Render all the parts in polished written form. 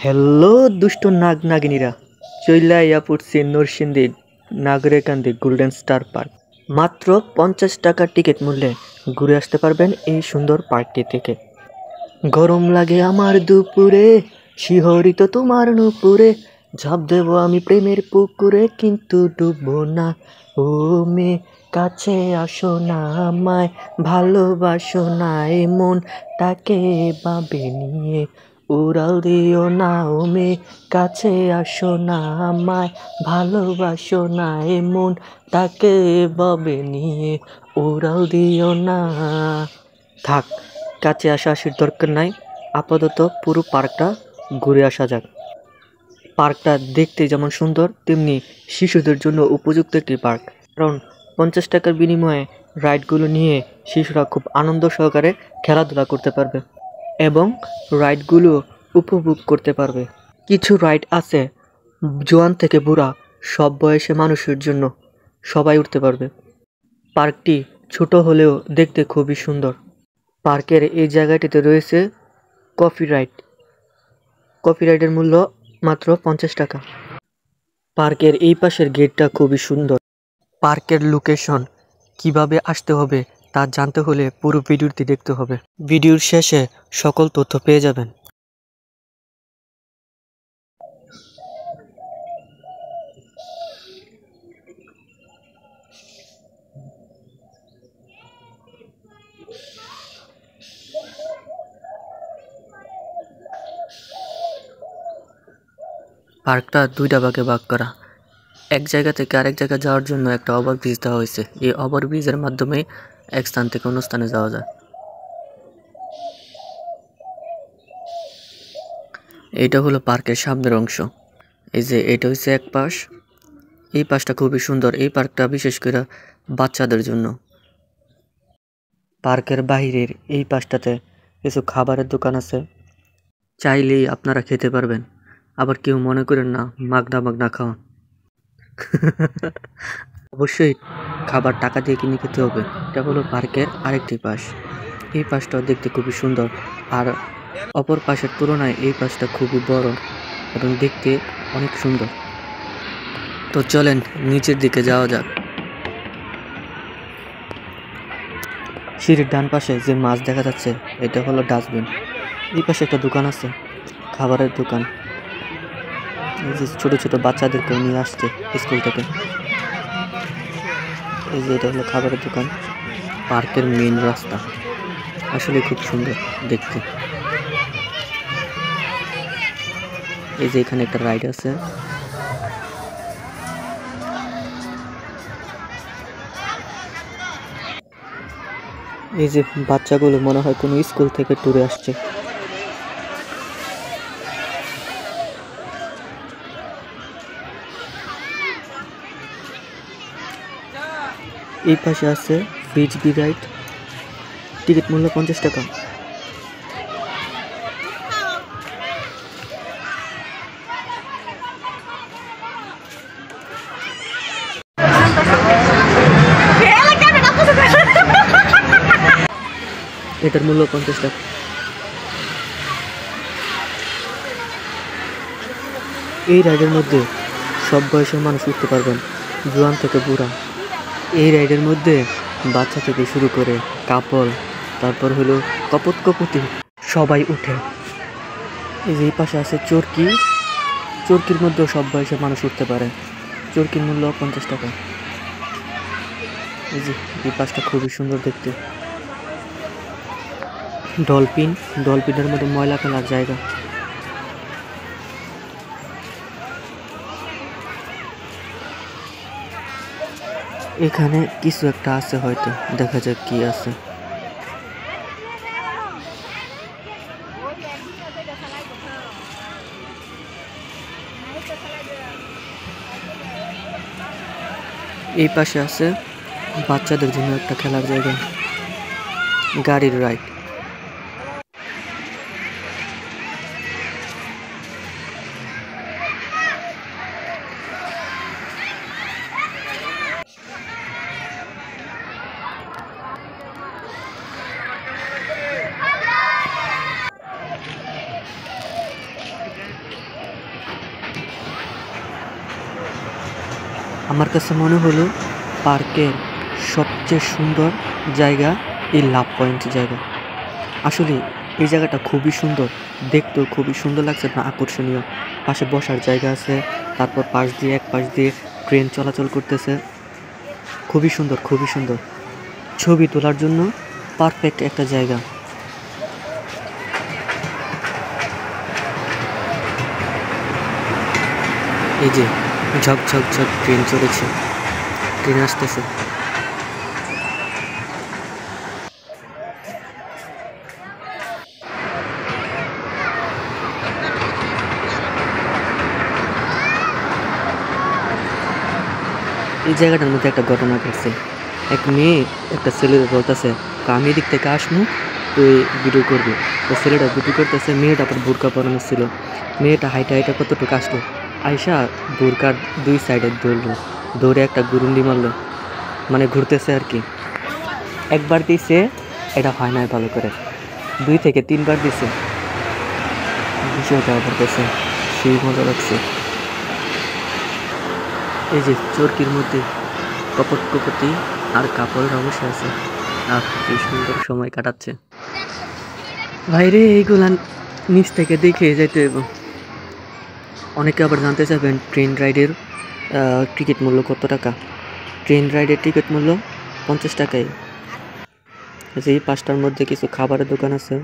Hello দুষ্ট নাগ নাগিনীরা, চইলা ইয়া পড়ছি নরসিংদী নাগরেকান্দি গোল্ডেন স্টার পার্ক। মাত্র 50 টাকা টিকিট মূল্যে ঘুরে আসতে পারবেন এই সুন্দর পার্কটি থেকে। গরম লাগে আমার দুপুরে, শিহরিত তোমার নুপুরে, ঝাঁপ দেব আমি প্রেমের পুকুরে, কিন্তু ডুববো না। ও মেয়ে কাছে আসো না, আমায় ভালোবাসো না, এ মনটাকে ভাবে নিয়ে উড়াল দিও না। ও মেয়ে কাছে আসো না, আমায় ভালোবাসো না, এ মনটাকে ভাবে নিয়ে উড়াল দিও না। থাক, কাছে আসার দরকার নাই, আপাতত পুরো পার্কটা ঘুরে আসা যাক। পার্কটা দেখতে যেমন সুন্দর তেমনি শিশুদের জন্য উপযুক্ত একটি পার্ক, কারণ 50 টাকার বিনিময়ে রাইডগুলো নিয়ে শিশুরা খুব আনন্দ সহকারে খেলাধুলা করতে পারবে এবং রাইডগুলো উপভোগ করতে পারবে। কিছু রাইড আছে জোয়ান থেকে বুড়া সব বয়সে মানুষের জন্য, সবাই উঠতে পারবে। পার্কটি ছোট হলেও দেখতে খুবই সুন্দর। পার্কের এই জায়গাটিতে রয়েছে কফি রাইড। কফি রাইডের মূল্য মাত্র 50 টাকা। পার্কের এই পাশের গেটটা খুবই সুন্দর। পার্কের লোকেশন কিভাবে আসতে হবে তা জানতে হলে পুরো ভিডিওটি দেখতে হবে। ভিডিওর শেষে সকল তথ্য পেয়ে যাবেন। পার্কটা দুইটা ভাগে ভাগ করা। এক জায়গা থেকে আরেক জায়গায় যাওয়ার জন্য একটা ওভারব্রিজ দেওয়া হয়েছে। এই ওভারব্রিজের মাধ্যমে এক স্থান থেকে অন্য স্থানে যাওয়া যায়। এটা হলো পার্কের সামনের অংশ। এই যে এটা হচ্ছে এক পাশ, এই পাশটা খুবই সুন্দর। এই পার্কটা বিশেষ করে বাচ্চাদের জন্য। পার্কের বাহিরের এই পাশটাতে কিছু খাবারের দোকান আছে, চাইলেই আপনারা খেতে পারবেন। আবার কেউ মনে করেন না মাগনা মাগনা খাওয়া। অবশ্যই খাবার টাকা দিয়ে কিনে খেতে হবে। এটা হলো পার্কের আরেকটি পাশ। এই পাশটাও দেখতে খুবই সুন্দর, আর অপর পাশের তুলনায় এই পাশটা খুবই বড় এবং দেখতে অনেক সুন্দর। তো চলেন নিচের দিকে যাওয়া যাক। সিঁড়ির ডান পাশে যে মাছ দেখা যাচ্ছে এটা হলো ডাস্টবিন। এই পাশে একটা দোকান আছে, খাবারের দোকান। এই যে ছোট ছোট বাচ্চাদেরকে নিয়ে আসছে স্কুল থেকে। এই যে এটা হলো খাবারের দোকান। পার্কের মেইন রাস্তা আসলে খুব সুন্দর দেখতে। এই যে এখানে একটা রাইড আছে। এই যে বাচ্চাগুলো মনে হয় কোনো স্কুল থেকে ট্যুরে আসছে। এই পাশে আছে ফ্রিজবি রাইড, টিকিট মূল্য 50 টাকা। এটার মূল্য 50 টাকা। এই রাইডের মধ্যে সব বয়সের মানুষ উঠতে পারবেন, জোয়ান থেকে বুড়া। এই রাইডের মধ্যে বাচ্চা থেকে শুরু করে কাপল, তারপর হলো কপত কপতি সবাই উঠে। এই যে এই পাশে আছে চরকি। চরকির মধ্যেও সব বয়সের মানুষ উঠতে পারে। চরকির মূল্য 50 টাকা। এই যে এই পাশটা খুবই সুন্দর দেখতে। ডলফিন, ডলফিনের মধ্যে ময়লা ফেলার জায়গা। এখানে কিছু একটা আছে, হয়তো দেখা যাক কি আছে। এই পাশে আছে বাচ্চাদের জন্য একটা খেলার জায়গা, গাড়ির রাইড। আমার কাছে মনে হলো পার্কের সবচেয়ে সুন্দর জায়গা এই লাভ পয়েন্ট জায়গা। আসলে এই জায়গাটা খুবই সুন্দর, দেখতেও খুবই সুন্দর লাগছে না, আকর্ষণীয়। পাশে বসার জায়গা আছে, তারপর এক পাশ দিয়ে ট্রেন চলাচল করতেছে। খুবই সুন্দর, খুবই সুন্দর। ছবি তোলার জন্য পারফেক্ট একটা জায়গা। এই যে ঝক ঝক ঝক ট্রেন চলেছে, ট্রেন আসতেছে। এই জায়গাটার মধ্যে একটা ঘটনা ঘটছে। এক মেয়ে একটা ছেলের বলতেছে, আমি এদিক থেকে আসবো, তুই ভিডিও করবি। তো ছেলেটা ভিডিও করতেছে, মেয়েটা আবার বোরকা পরানো ছিল। মেয়েটা হাইটা হাইটা কতটুকু আসলো, আইসা বোরকার দুই সাইডে দৌড়লো, দৌড়ে একটা গুরুন্ডি মারলো, মানে ঘুরতেছে আর কি। একবার দিছে, এটা হয় নাই ভালো করে, 2 থেকে 3 বার দিছে। বিষয়টা আবার কাছে সেই মজা লাগছে। এই যে চরকির মধ্যে কপট কপতি আর কাপড়ের অবশ্যই আছে, আর কি সুন্দর সময় কাটাচ্ছে। ভাইরে এইগুলা নিচ থেকে দেখে যাইতে হইব। অনেকে আবার জানতে চাইবেন ট্রেন রাইডের টিকিট মূল্য কত টাকা। ট্রেন রাইডের টিকিট মূল্য 50 টাকায়। যে এই পাঁচটার মধ্যে কিছু খাবারের দোকান আছে।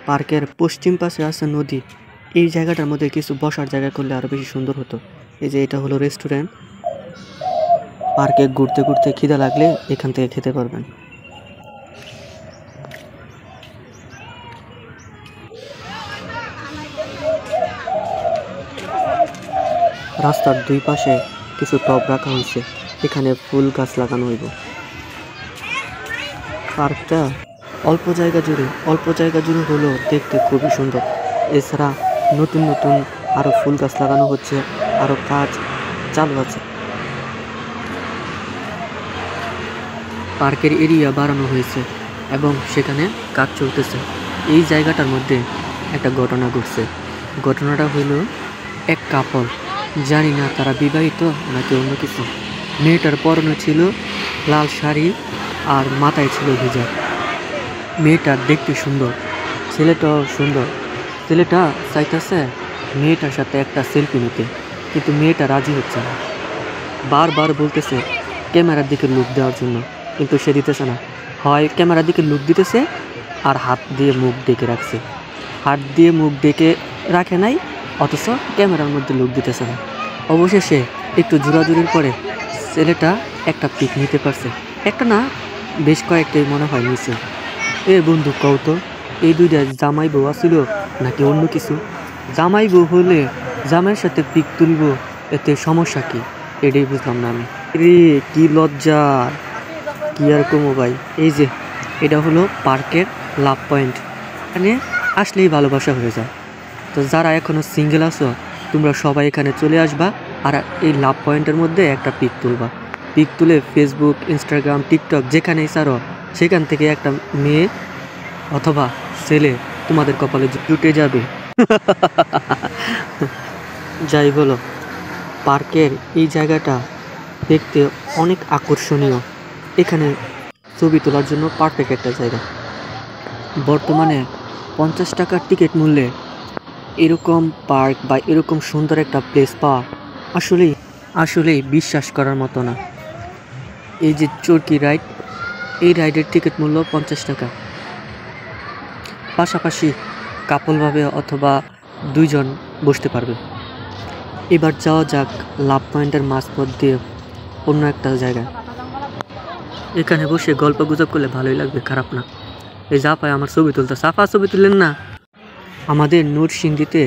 পার্কের পশ্চিম পাশে আছে নদী। এই জায়গাটার মধ্যে কিছু বসার জায়গা করলে আরও বেশি সুন্দর হতো। এই যে এটা হলো রেস্টুরেন্ট। পার্কে ঘুরতে ঘুরতে খিদা লাগলে এখান থেকে খেতে পারবেন। রাস্তার দুই পাশে কিছু টব রাখা হয়েছে, এখানে ফুল গাছ লাগানো হইব। পার্কটা অল্প জায়গা জুড়ে হলেও দেখতে খুবই সুন্দর। এছাড়া নতুন নতুন আরও ফুল গাছ লাগানো হচ্ছে, আরও কাজ চালু আছে। পার্কের এরিয়া বাড়ানো হয়েছে এবং সেখানে কাজ চলতেছে। এই জায়গাটার মধ্যে একটা ঘটনা ঘটছে। ঘটনাটা হইল, এক কাপল, জানি না তারা বিবাহিত নাকি অন্য কিছু। মেয়েটার পরনে ছিল লাল শাড়ি আর মাথায় ছিল হিজাব। মেয়েটা দেখতে সুন্দর, ছেলেটাও সুন্দর। ছেলেটা চাইতেছে মেয়েটার সাথে একটা সেলফি নিতে, কিন্তু মেয়েটা রাজি হচ্ছে না। বারবার বলতেছে ক্যামেরার দিকে লুক দেওয়ার জন্য, কিন্তু সে দিতেছে না। হয় ক্যামেরার দিকে লুক দিতেছে আর হাত দিয়ে মুখ ডেকে রাখছে। হাত দিয়ে মুখ ডেকে রাখে নাই, অথচ ক্যামেরার মধ্যে লুক দিতেছে না। অবশেষে একটু জোরাজুরির পরে ছেলেটা একটা পিক নিতে পারছে। একটা না, বেশ কয়েকটাই মনে হয় নিচে। এ বন্ধু কও তো, এই দুইটা জামাই বউ আসিল নাকি অন্য কিছু? জামাই বউ হলে জামাইয়ের সাথে পিক তুলব, এতে সমস্যা কি? এটাই বুঝলাম না আমি। রে কি লজ্জা, কি আর কমো ভাই। এই যে এটা হলো পার্কের লাভ পয়েন্ট, এখানে আসলেই ভালোবাসা হয়ে যায়। তো যারা এখনো সিঙ্গেল আছো, তোমরা সবাই এখানে চলে আসবা আর এই লাভ পয়েন্টের মধ্যে একটা পিক তুলবা। পিক তুলে ফেসবুক, ইনস্টাগ্রাম, টিকটক যেখানেই ছাড়ো, সেখান থেকে একটা মেয়ে অথবা ছেলে তোমাদের কপালে জুটে যাবে। যাই বলো, পার্কের এই জায়গাটা দেখতে অনেক আকর্ষণীয়। এখানে ছবি তোলার জন্য পারফেক্ট একটা জায়গা। বর্তমানে 50 টাকার টিকিট মূল্যে এরকম পার্ক বা এরকম সুন্দর একটা প্লেস পাওয়া আসলেই বিশ্বাস করার মতো না। এই যে চরকি রাইড, এই রাইডের টিকিট মূল্য 50 টাকা। পাশাপাশি কাপলভাবে অথবা 2 জন বসতে পারবে। এবার যাওয়া যাক লাভ পয়েন্টের মাঝপথ দিয়ে অন্য একটা জায়গায়। এখানে বসে গল্প গুজব করলে ভালোই লাগবে, খারাপ না। এই যা পায় আমার ছবি তুলতে, সাফা ছবি তুললেন না। আমাদের নরসিংদীতে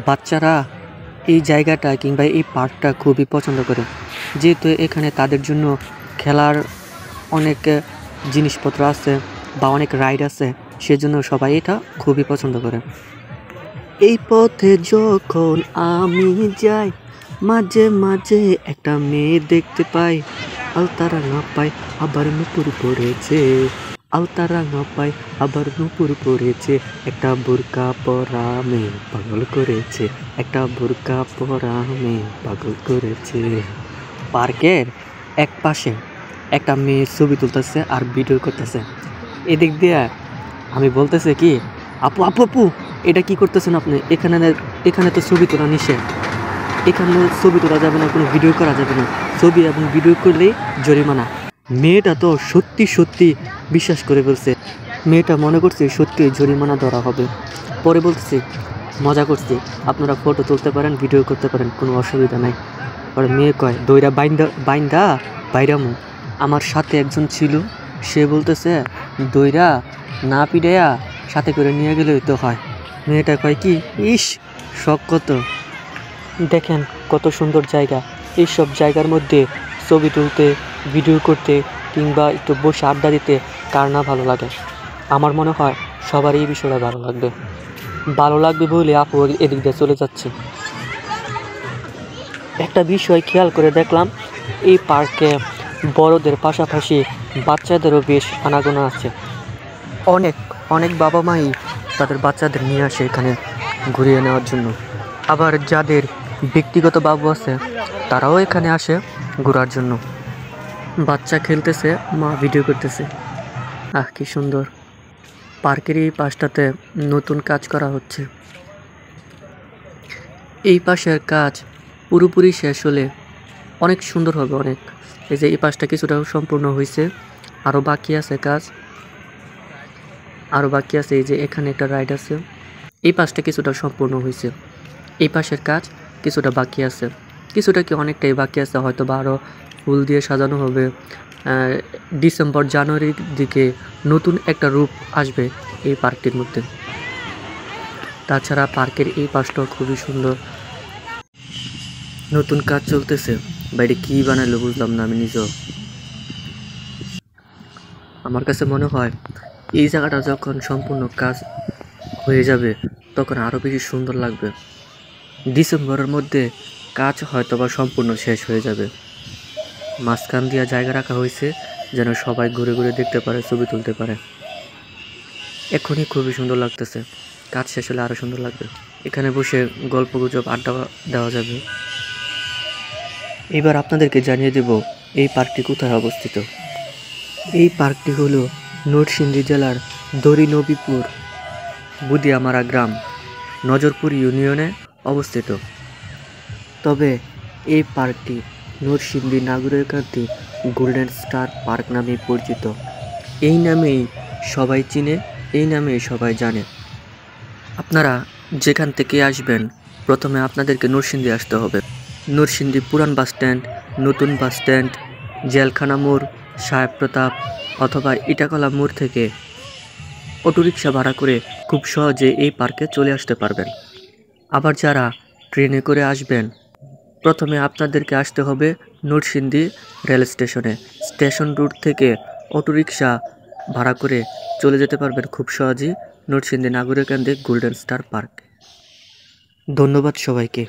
বাচ্চারা এই জায়গাটা কিংবা এই পার্কটা খুবই পছন্দ করে, যেহেতু এখানে তাদের জন্য খেলার অনেক জিনিসপত্র আছে বা অনেক রাইড আছে, সেজন্য সবাই এটা খুবই পছন্দ করে। এই পথে যখন আমি যাই, মাঝে মাঝে একটা মেয়ে দেখতে পাই, আলতারা না পাই আবার নুপুর পড়েছে, আলতারা না পাই আবার নুপুর পড়েছে, একটা বোরকা পরা মেয়ে পাগল করেছে, একটা বোরকা পরা মেয়ে পাগল করেছে। পার্কের এক পাশে একটা মেয়ে ছবি তুলতেছে আর ভিডিও করতেছে। এদিক দিয়ে আমি বলতেছে কি, আপু আপু আপু এটা কি করতেছেন আপনি? এখানে তো ছবি তোলা নিষেধ, এখানে ছবি তোলা যাবে না, কোনো ভিডিও করা যাবে না, ছবি এবং ভিডিও করলেই জরিমানা। মেয়েটা তো সত্যি সত্যি বিশ্বাস করে ফেলছে, মেয়েটা মনে করছে সত্যি জরিমানা ধরা হবে। পরে বলতেছি মজা করছি, আপনারা ফটো তুলতে পারেন, ভিডিও করতে পারেন, কোনো অসুবিধা নাই। আর মেয়ে কয় দইরা বাইন্দা বাইরামু। আমার সাথে একজন ছিল, সে বলতেছে দইরা না পিডাইয়া সাথে করে নিয়ে গেলেই তো হয়। মেয়েটা কয় কি, ইস শখ কত। দেখেন কত সুন্দর জায়গা, এইসব জায়গার মধ্যে ছবি তুলতে, ভিডিও করতে কিংবা একটু বসে আড্ডা দিতে কার না ভালো লাগে। আমার মনে হয় সবার এই বিষয়টা ভালো লাগবে বলে আপু এদিক দিয়ে চলে যাচ্ছে। একটা বিষয় খেয়াল করে দেখলাম, এই পার্কে বড়দের পাশাপাশি বাচ্চাদেরও বেশ আনাগোনা আছে। অনেক অনেক বাবা মাই তাদের বাচ্চাদের নিয়ে আসে এখানে ঘুরিয়ে নেওয়ার জন্য। আবার যাদের ব্যক্তিগত বাবু আছে তারাও এখানে আসে ঘোরার জন্য। বাচ্চা খেলতেছে, মা ভিডিও করতেছে। কি সুন্দর। পার্কের এই পাশটাতে নতুন কাজ করা হচ্ছে। এই পাশের কাজ পুরোপুরি শেষ হলে অনেক সুন্দর হবে, অনেক। এই যে এই পাশটা কিছুটা সম্পূর্ণ হয়েছে, আরও বাকি আছে কাজ, আরও বাকি আছে। এই যে এখানে একটা রাইড আছে, এই পাশটা কিছুটা সম্পূর্ণ হয়েছে, এই পাশের কাজ কিছুটা বাকি আছে, কিছুটা কি অনেকটাই বাকি আছে। হয়তো বা আরও ফুল দিয়ে সাজানো হবে। ডিসেম্বর জানুয়ারির দিকে নতুন একটা রূপ আসবে এই পার্কটির মধ্যে। তাছাড়া পার্কের এই পাশটাও খুবই সুন্দর, নতুন কাজ চলতেছে। বাইরে কি বানালো বুঝলাম না আমি নিজেও। আমার কাছে মনে হয় এই জায়গাটা যখন সম্পূর্ণ কাজ হয়ে যাবে তখন আরও বেশি সুন্দর লাগবে। ডিসেম্বরের মধ্যে কাজ হয়তো বা সম্পূর্ণ শেষ হয়ে যাবে। মাঝখান দিয়ে জায়গা রাখা হয়েছে যেন সবাই ঘুরে ঘুরে দেখতে পারে, ছবি তুলতে পারে। এখনই খুবই সুন্দর লাগতেছে, কাজ শেষ হলে আরও সুন্দর লাগবে। এখানে বসে গল্প গুজব আড্ডা দেওয়া যাবে। এবার আপনাদেরকে জানিয়ে দেব এই পার্কটি কোথায় অবস্থিত। এই পার্কটি হলো নরসিংদী জেলার দড়িনবীপুর বুদিয়ামারা গ্রাম, নজরপুর ইউনিয়নে অবস্থিত। তবে এই পার্কটি নরসিংদী নাগরিকান্তি গোল্ডেন স্টার পার্ক নামে পরিচিত। এই নামেই সবাই চিনে, এই নামেই সবাই জানে। আপনারা যেখান থেকে আসবেন প্রথমে আপনাদেরকে নরসিংদী আসতে হবে। নরসিংদী পুরান বাস স্ট্যান্ড, নতুন বাস স্ট্যান্ড, জেলখানা মোড়, সাহেব প্রতাপ অথবা ইটাকলা মোড় থেকে অটোরিকশা ভাড়া করে খুব সহজে এই পার্কে চলে আসতে পারবেন। আবার যারা ট্রেনে করে আসবেন প্রথমে আপনাদেরকে আসতে হবে নরসিংদী রেল স্টেশনে। স্টেশন রোড থেকে অটোরিকশা ভাড়া করে চলে যেতে পারবেন খুব সহজেই নরসিংদী নাগরিকান্দি গোল্ডেন স্টার পার্ক। ধন্যবাদ সবাইকে।